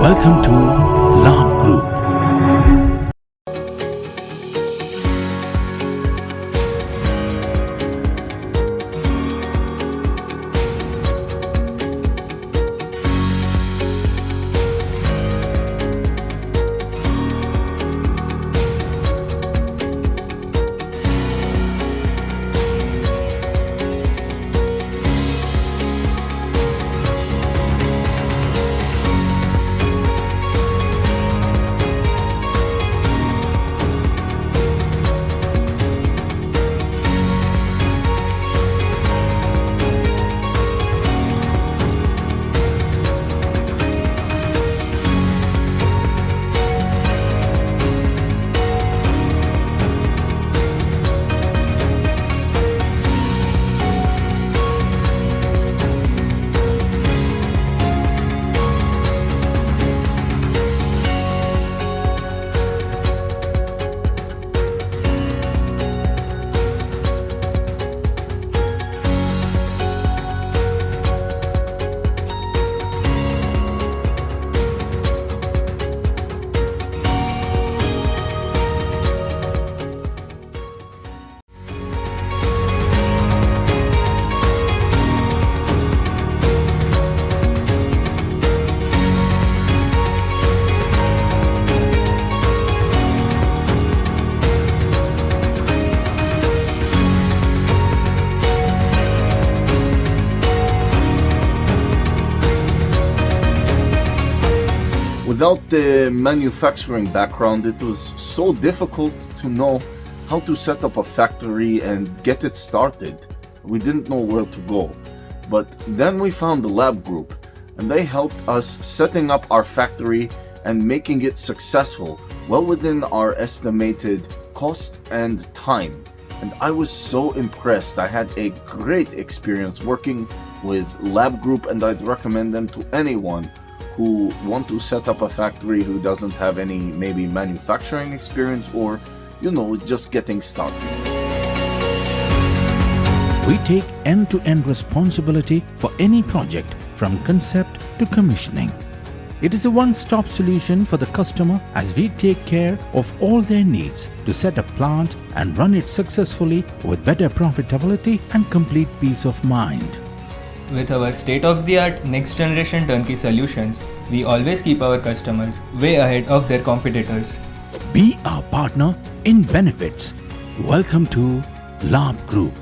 Welcome to Labh Group. Without the manufacturing background, it was so difficult to know how to set up a factory and get it started. We didn't know where to go. But then we found the Labh Group, and they helped us setting up our factory and making it successful, well within our estimated cost and time. And I was so impressed. I had a great experience working with Labh Group, and I'd recommend them to anyone who want to set up a factory who doesn't have any maybe manufacturing experience or, just getting started. We take end-to-end responsibility for any project from concept to commissioning. It is a one-stop solution for the customer as we take care of all their needs to set a plant and run it successfully with better profitability and complete peace of mind. With our state-of-the-art next-generation turnkey solutions, we always keep our customers way ahead of their competitors. Be our partner in benefits. Welcome to Labh Group.